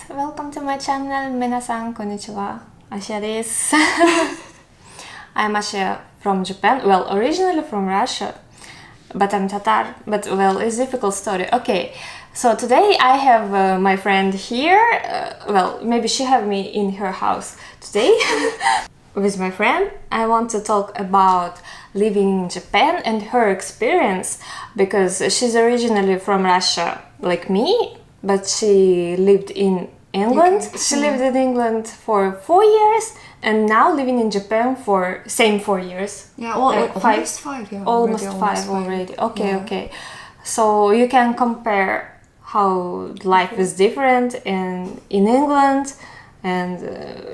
welcome to my channel. 皆さんこんにちは。Asha です。I'm Asha from Japan. Well, originally from Russia, but I'm Tatar. But well, it's a difficult story. Okay, so today I have my friend here. Well, maybe she have me in her house today. With my friend, I want to talk about living in Japan and her experience because she's originally from Russia, like me, but she lived in England. Okay. She lived in England for 4 years and now living in Japan for same 4 years. Yeah, well, Like almost five. Yeah, Almost already five already. Okay, Yeah. okay. So you can compare how life is different in England and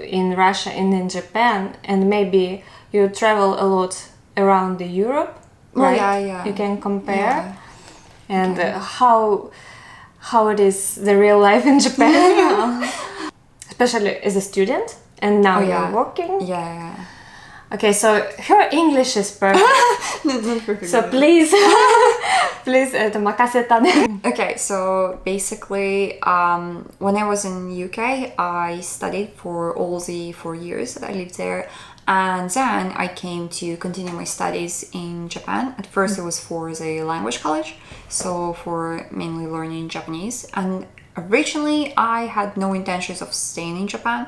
in Russia and in Japan, and maybe you travel a lot around the Europe, Oh, right? yeah. You can compare Yeah. and how it is the real life in Japan, especially as a student, and now Oh, you're yeah. working. Yeah. Okay, so her English is perfect. That's not perfect. So please, please, 任せたね. Okay, so basically, when I was in UK, I studied for all the 4 years that I lived there, and then I came to continue my studies in Japan. At first, it was for the language college, so for mainly learning Japanese. And originally, I had no intentions of staying in Japan.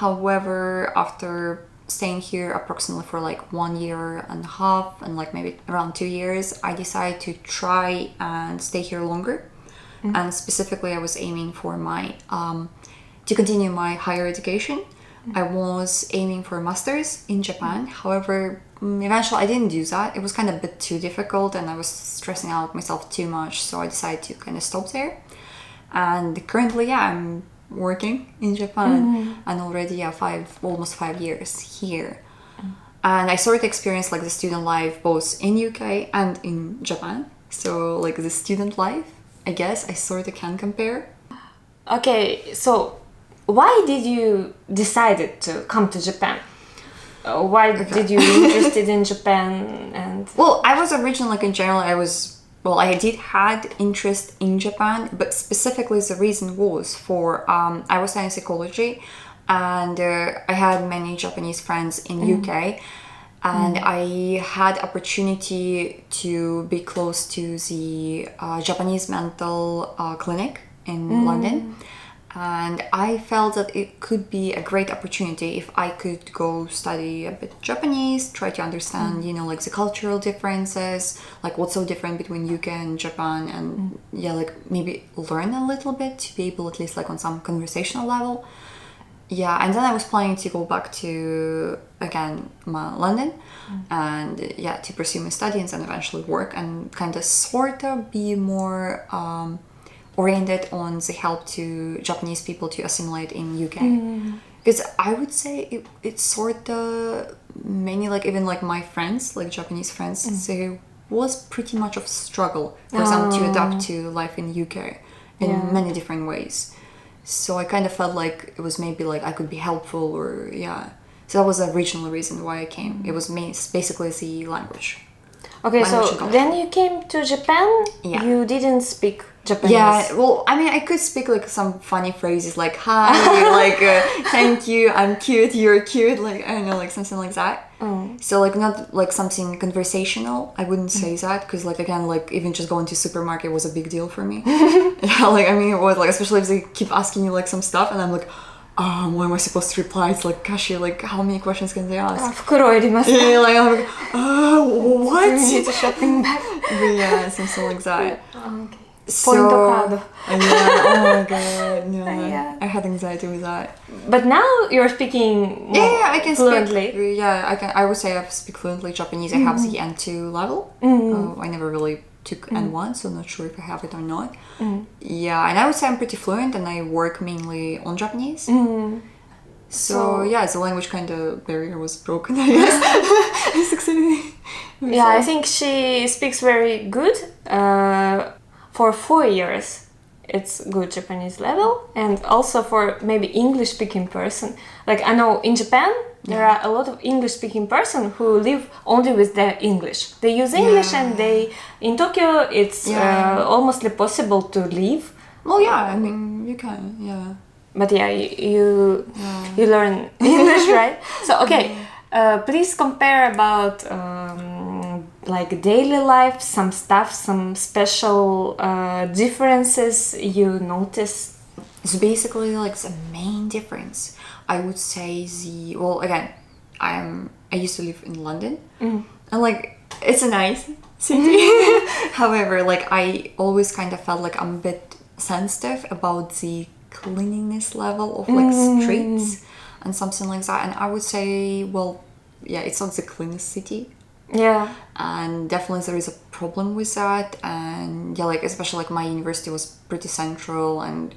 However, after staying here approximately for like 1 year and a half and like maybe around 2 years, I decided to try and stay here longer. And specifically, I was aiming for my to continue my higher education. I was aiming for a master's in Japan. However, eventually I didn't do that. It was kind of a bit too difficult and I was stressing out myself too much, so I decided to kind of stop there. And currently, yeah, I'm working in Japan and already almost 5 years here. And I sort of experienced like the student life both in UK and in Japan. So like the student life, I guess I sort of can compare. Okay, so why did you decided to come to Japan? Why did you interested in Japan and? Well, I was originally like in general I did had interest in Japan, but specifically the reason was for I was studying psychology, and I had many Japanese friends in UK, and I had opportunity to be close to the Japanese mental clinic in London. And I felt that it could be a great opportunity if I could go study a bit Japanese, try to understand, like the cultural differences, like what's so different between UK and Japan, and like maybe learn a little bit to be able at least like on some conversational level. Yeah, and then I was planning to go back to, again, London and to pursue my studies and eventually work and kind of sort of be more oriented on the help to Japanese people to assimilate in UK. Because I would say it's sort of many, like even like my friends, like Japanese friends, there was pretty much of struggle for them to adapt to life in UK in many different ways. So I kind of felt like it was maybe like I could be helpful or So that was the original reason why I came. It was basically the language. Okay, so and culture. then you came to Japan. Yeah. You didn't speak Japanese. Yeah, well, I mean, I could speak like some funny phrases like "hi," like "thank you," "I'm cute," "you're cute," like I don't know, like something like that. So like not like something conversational. I wouldn't say that because like again, like even just going to supermarket was a big deal for me. Yeah, like I mean, it was like especially if they keep asking you like some stuff, and I'm like, what am I supposed to reply? It's like, gosh, like how many questions can they ask? 袋いりますか? Yeah, like I'm like, what? You need a shopping bag. But yeah, something like that. Okay. So, Point card. Yeah, oh my god, no. Yeah. I had anxiety with that. But now you're speaking more Yeah, I can fluently. speak. Yeah, I can. I would say I speak fluently Japanese. I have the N2 level. I never really took N1, so I'm not sure if I have it or not. Yeah, and I would say I'm pretty fluent, and I work mainly on Japanese. So yeah, the language kind of barrier was broken. I guess I succeeded. Yeah, I think she speaks very good. For 4 years, it's good Japanese level, and also for maybe English speaking person. Like I know in Japan there are a lot of English speaking person who live only with their English. They use English and in Tokyo it's almost possible to live. Well, yeah, I mean you can, yeah. But yeah, you learn English, right? So okay, please compare about like daily life, some stuff, some special differences you notice. So basically, like the main difference, I would say well, again, I used to live in London, and like it's a nice city. However, like I always kind of felt like I'm a bit sensitive about the cleanliness level of like streets and something like that. And I would say, well, yeah, it's not the cleanest city. Yeah. And definitely there is a problem with that. And yeah, like especially like my university was pretty central, and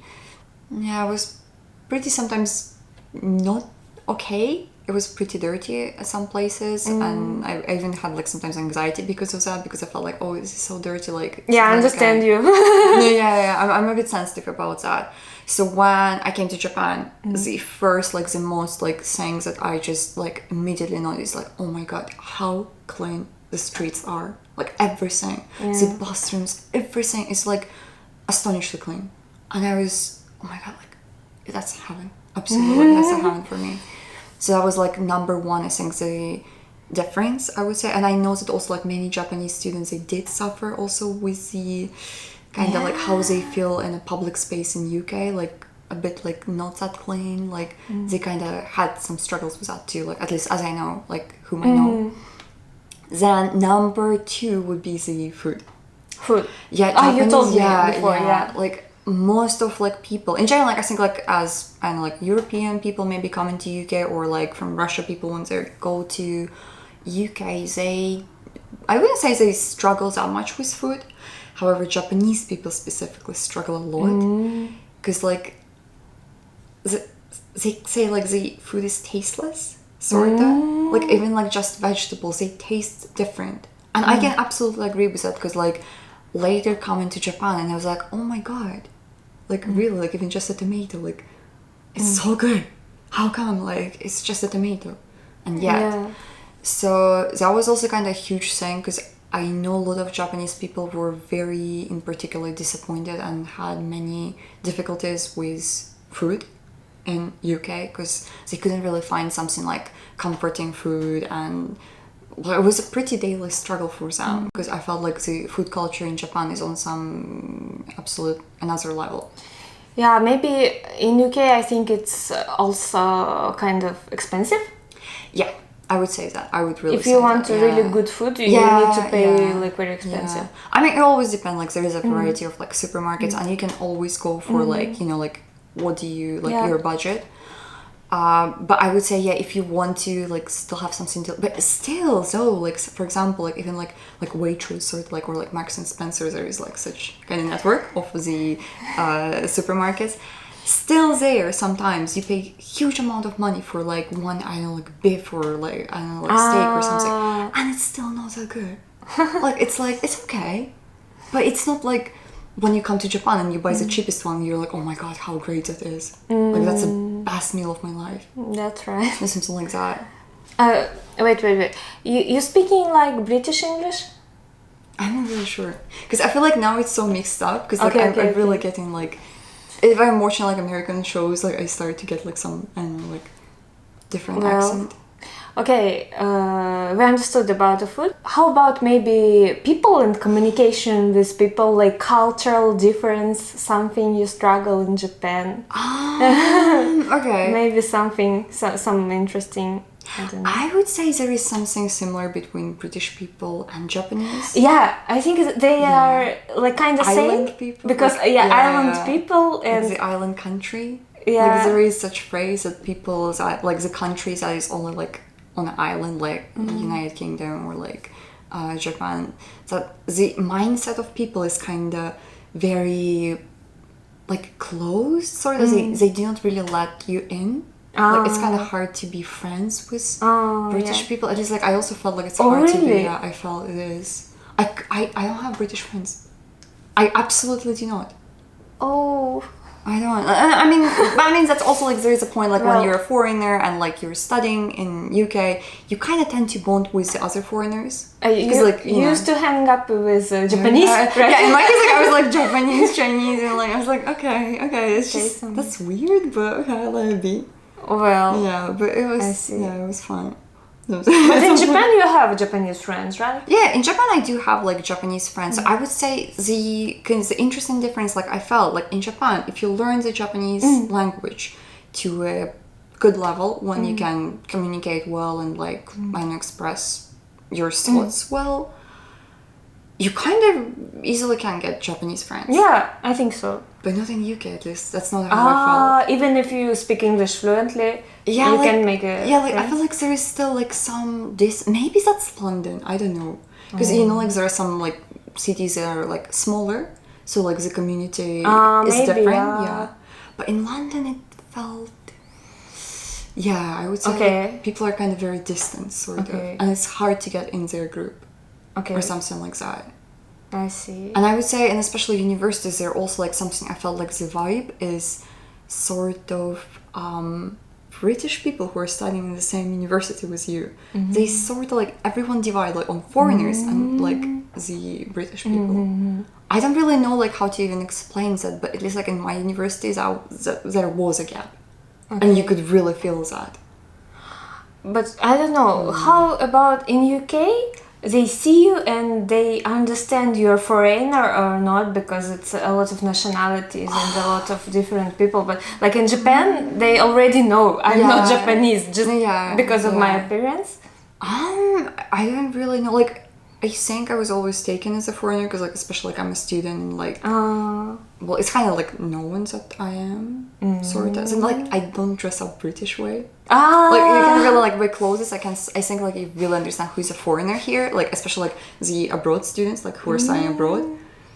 yeah, it was pretty sometimes not okay. It was pretty dirty at some places, and I even had like sometimes anxiety because of that, because I felt like, oh, this is so dirty. Like Yeah, I understand you. yeah. I'm a bit sensitive about that. So when I came to Japan, the first like the most like things that I just like immediately noticed, like, oh my god, how clean the streets are. Like everything, the bathrooms, everything is like astonishingly clean. And I was, oh my god, like that's heaven. Absolutely, that's a heaven for me. So that was like number one, I think, the difference, I would say. And I know that also like many Japanese students, they did suffer also with the kind of like how they feel in a public space in UK, like a bit like not that clean. Like they kind of had some struggles with that too, like at least as I know, like whom I know. Then number two would be the food. Food. Yeah, Japanese, you told me before, yeah. Like most of like people in general, like I think like as I know, like European people maybe coming to UK, or like from Russia people when they go to UK, I wouldn't say they struggle that much with food. However, Japanese people specifically struggle a lot because like they say like the food is tasteless, sort of. Like even like just vegetables, they taste different, and I can absolutely agree with that, because like later coming to Japan and I was like, oh my god, like really, like even just a tomato, like it's so good. How come? Like it's just a tomato, and yet. So that was also kind of a huge thing, because I know a lot of Japanese people were very, in particular, disappointed and had many difficulties with food in UK, because they couldn't really find something like comforting food, and well, it was a pretty daily struggle for them, because I felt like the food culture in Japan is on some absolute another level. Yeah, maybe in UK I think it's also kind of expensive. Yeah, I would say that. I would really. If you want really good food, you need to pay like very expensive. Yeah. I mean, it always depends. Like there is a variety of like supermarkets, and you can always go for like, you know, like what do you like your budget. But I would say, yeah, if you want to like still have something to, but still, so like for example, like even like Waitrose or like Marks and Spencer, there is like such kind of network of the supermarkets. Still there, sometimes you pay huge amount of money for like one, I don't know, like beef or like I don't know, like steak or something, and it's still not that good. Like it's okay, but it's not like when you come to Japan and you buy the cheapest one, you're like, oh my god, how great it is. Like that's the best meal of my life. That's right. Or something like that. Wait. You speaking like British English? I'm not really sure, because I feel like now it's so mixed up, because like I'm really getting like, if I'm watching like American shows, like I start to get like some, I don't know, like different accent. Okay, we understood about the food. How about maybe people and communication with people, like cultural difference, something you struggle in Japan? Okay. Maybe something, some interesting, I don't know. I would say there is something similar between British people and Japanese. Yeah, I think they are like kind of island same. People. Because like, island people and like the island country. Yeah. Like there is such phrase that people like the countries that is only like on an island, like United Kingdom or like Japan, that the mindset of people is kind of very like closed, sort of. They do not really let you in. Like it's kind of hard to be friends with British people. It is like I also felt like it's hard to be. Yeah, I felt it is. I don't have British friends. I absolutely do not. Oh. I don't. I mean that's also like there is a point like Well- when you're a foreigner and like you're studying in UK, you kind of tend to bond with the other foreigners. You, like, you know. used to hang up with Japanese, right? Yeah, in my case, like I was like Japanese, Chinese, and like I was like, okay, it's Okay, just so- that's weird, but okay, let it be. Well, Yeah, but it was I see. yeah, it was fun. but in Japan you have Japanese friends, right? Yeah, in Japan I do have like Japanese friends. I would say the interesting difference, like I felt like in Japan, if you learn the Japanese language to a good level, when you can communicate well and like and express your thoughts well, you kind of easily can get Japanese friends. Yeah, I think so. But not in UK at least. That's not how I felt. Even if you speak English fluently, Yeah, you like, can make a yeah, like I friend. feel like there is still like some maybe that's London. I don't know because you know like there are some like cities that are like smaller, so like the community is maybe, different. yeah. Yeah, but in London it felt. Yeah, I would say Okay. like, people are kind of very distant, sort Okay. of, and it's hard to get in their group Okay, or something like that. I see. And I would say, and especially universities, they're also like something I felt like the vibe is sort of British people who are studying in the same university with you. They sort of like everyone divide like on foreigners and like the British people. I don't really know like how to even explain that, but at least like in my universities, there was a gap, and you could really feel that. But I don't know, how about in UK? They see you and they understand you're foreigner or not, because it's a lot of nationalities and a lot of different people. But like in Japan, they already know I'm not Yeah. Japanese just Yeah, because of my yeah. appearance. I don't really know. Like, I think I was always taken as a foreigner because, like, especially like I'm a student and like, well, it's kind of like no one that I am, sort of. And like, I don't dress up British way. Like you can really like wear clothes. I think like you really understand who's a foreigner here. Like especially like the abroad students, like who are studying abroad,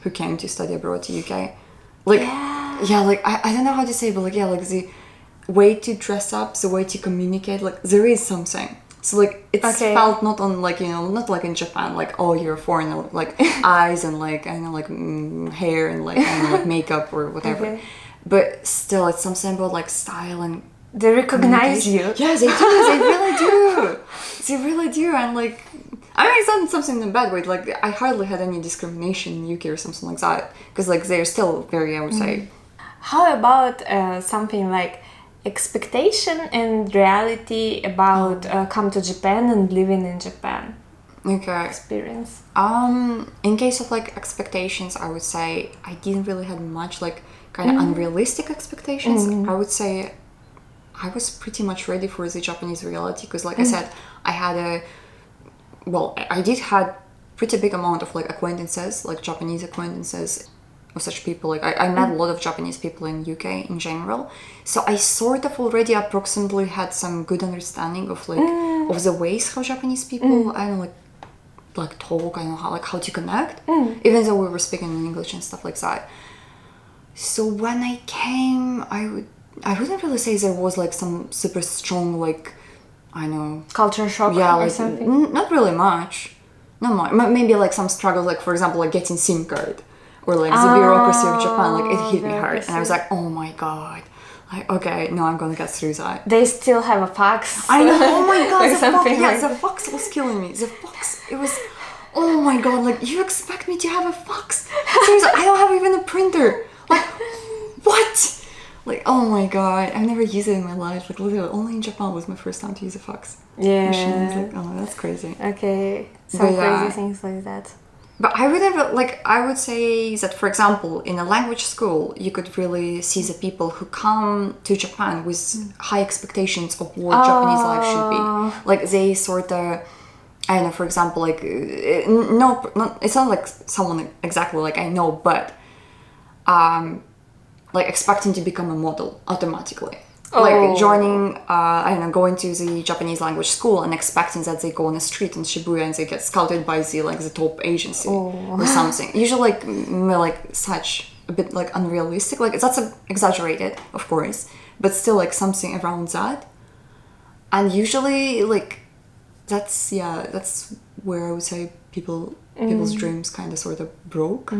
who came to study abroad to UK. Like yeah, like I don't know how to say, but like yeah, like the way to dress up, the way to communicate, like there is something. So like it's Okay. felt not on like, you know, not like in Japan, like oh you're a foreigner, like eyes and like I don't know like hair and like I don't know, like makeup or whatever. Okay. But still, it's something about like style and They recognize you. yeah, they do. They really do. They really do. And like, I mean, it's not something in a bad way. Like, I hardly had any discrimination in UK or something like that. Because like they're still very, I would say. How about something like expectation and reality about come to Japan and living in Japan Okay. experience? In case of like expectations, I would say I didn't really have much like kind of unrealistic expectations. I would say I was pretty much ready for the Japanese reality because, like I said, I did had pretty big amount of like acquaintances, like Japanese acquaintances of such people. Like I met a lot of Japanese people in UK in general, so I sort of already approximately had some good understanding of like of the ways how Japanese people I don't know like talk. I don't know how to connect, even though we were speaking in English and stuff like that. So when I came, I wouldn't really say there was like some super strong like I know Culture shock yeah or like something? not really much, not much. Maybe like some struggles, like for example like getting SIM card or like the bureaucracy of Japan, like it hit me hard and I was bureaucracy. like, oh my god, like okay, no, I'm gonna get through that. They still have a fax. I know, oh my god, or the fox, something yeah, like the fox was killing me. The fox, it was, oh my god, like you expect me to have a fox? Seriously, I don't have even a printer. Like, what? Like, oh my god, I've never used it in my life. Like, literally, only in Japan was my first time to use a fax machine. I was Yeah. like, oh, that's crazy. Okay. Some But, yeah. crazy things like that. But I would have, like, I would say that, for example, in a language school, you could really see the people who come to Japan with high expectations of what Japanese life should be. Like, they sort of, I don't know, for example, like, it's not like someone exactly like I know, but, like, expecting to become a model automatically. Like joining, I don't know, going to the Japanese language school and expecting that they go on the street in Shibuya and they get scouted by the top agency or something. Usually, like such a bit like unrealistic. Like that's exaggerated, of course, but still like something around that. And usually, like that's where I would say people's dreams kind of sort of broke.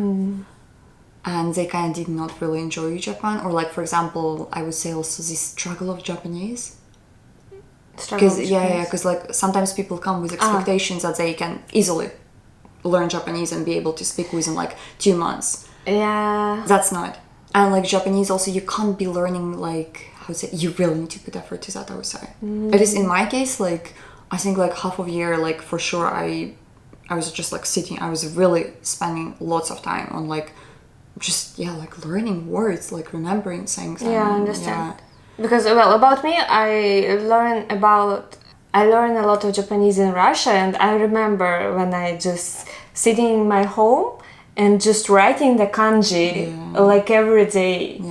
and they kind of did not really enjoy Japan. Or like, for example, I would say also the struggle of Japanese. Because because like sometimes people come with expectations that they can easily learn Japanese and be able to speak within like 2 months. Yeah. That's not. And like Japanese also, you can't be learning like, how to say, you really need to put effort to that, I would say. At least in my case, like I think like half of a year, like for sure I was just like sitting, I was really spending lots of time on like just like learning words, like remembering things. Yeah, I understand. Because well, about me, I learn a lot of Japanese in Russia, and I remember when I just sitting in my home and just writing the kanji like every day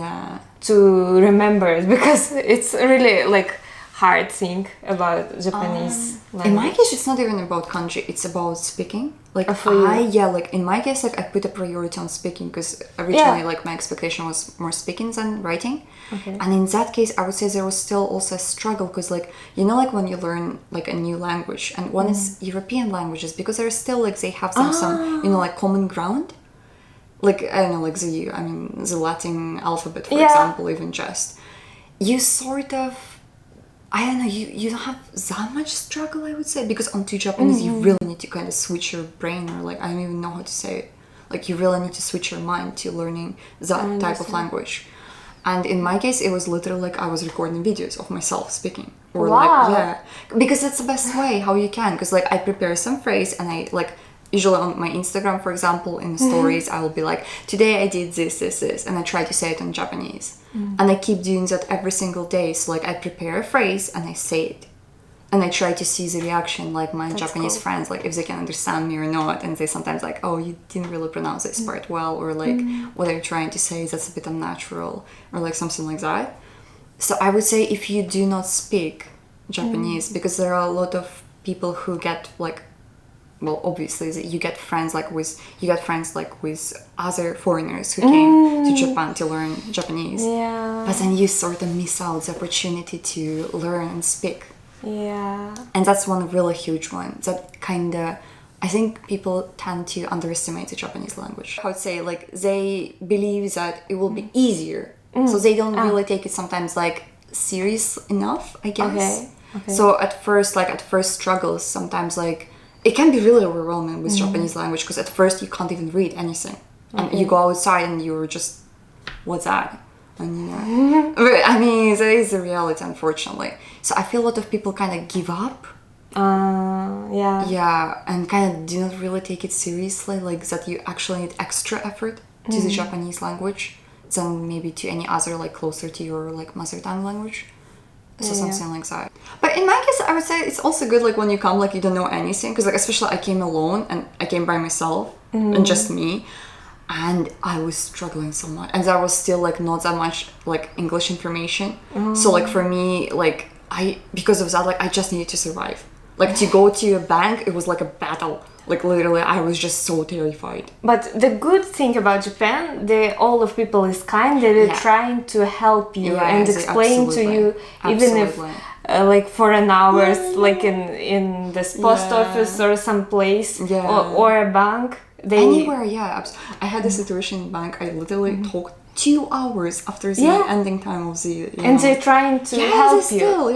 to remember it, because it's really like hard thing about Japanese language. In my case, it's not even about kanji, it's about speaking. Like like in my case, like I put a priority on speaking, because originally like my expectation was more speaking than writing. Okay. And in that case, I would say there was still also a struggle, because like, you know, like when you learn like a new language, and one is European languages, because they're still like, they have some you know, like common ground. Like, I don't know, like the Latin alphabet, for example, even just. You sort of, I don't know, you don't have that much struggle, I would say, because onto Japanese you really need to kind of switch your brain, or like, I don't even know how to say it. Like, you really need to switch your mind to learning that type of language. And in my case, it was literally like I was recording videos of myself speaking. Or like, because that's the best way how you can. Because like I prepare some phrase, and I like, usually on my Instagram, for example, in the stories, I will be like, today I did this, and I try to say it in Japanese. And I keep doing that every single day. So like I prepare a phrase and I say it. And I try to see the reaction, like my Japanese friends, like if they can understand me or not. And they sometimes like, oh, you didn't really pronounce this part well, or like what are you trying to say, that's a bit unnatural, or like something like that. So I would say if you do not speak Japanese, because there are a lot of people who get like, well, obviously you get friends with other foreigners who came to Japan to learn Japanese. Yeah. But then you sort of miss out the opportunity to learn and speak. Yeah. And that's one really huge one. That kind of, I think people tend to underestimate the Japanese language. I would say like they believe that it will be easier. So they don't really take it sometimes like serious enough, I guess. Okay. So at first struggles, sometimes like, it can be really overwhelming with Japanese language, because at first you can't even read anything. And you go outside and you're just, what's that? And you know, I mean, that is the reality, unfortunately. So I feel a lot of people kind of give up. Yeah, and kind of do not really take it seriously, like that you actually need extra effort to the Japanese language than maybe to any other, like closer to your like mother tongue language. So something like that. But in my case, I would say it's also good like when you come, like you don't know anything, because like especially I came alone and I came by myself and just me, and I was struggling so much, and there was still like not that much like English information. So like for me, like because of that, like I just needed to survive. Like to go to a bank, it was like a battle. Like literally, I was just so terrified. But the good thing about Japan, all of people is kind. They're trying to help you and explain to you, even if like for an hour, like in this post office or some place or a bank. Anywhere, I had a situation in bank. I literally talked 2 hours after the ending time of the and they're trying to help you still,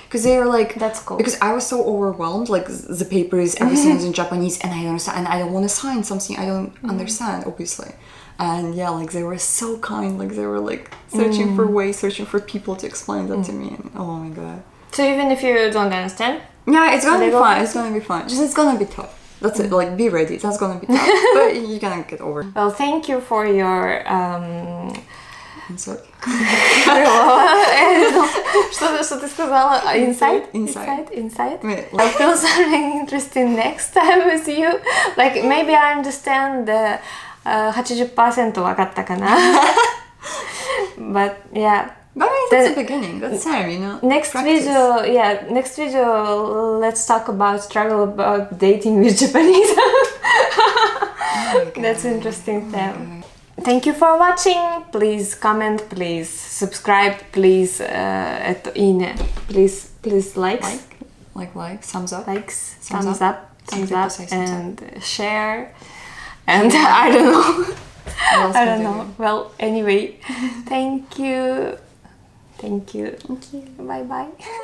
because they're like, that's cool, because I was so overwhelmed, like the papers, everything is in Japanese, and I don't understand, and I don't want to sign something I don't understand, obviously. And like they were so kind, like they were like searching for ways, searching for people to explain that to me, and oh my god. So even if you don't understand, it's gonna be fun. It's gonna be fun. Just it's gonna be tough. That's it, like be ready, that's gonna be tough, but you can get over it. Well, thank you for your I'm sorry. Что ты сказала? Insight? I feel something interesting next time with you. Like maybe I understand the 80% 分かったかな. But yeah. But I mean, that's the beginning. That's time, you know. Next video, let's talk about struggle about dating with Japanese. That's interesting thing. Thank you for watching. Please comment, please subscribe, please please likes. Like, thumbs up. Likes, thumbs up, and share. And I don't know. What else I can don't do? know. Well, anyway, thank you. Thank you. Thank you. Bye bye.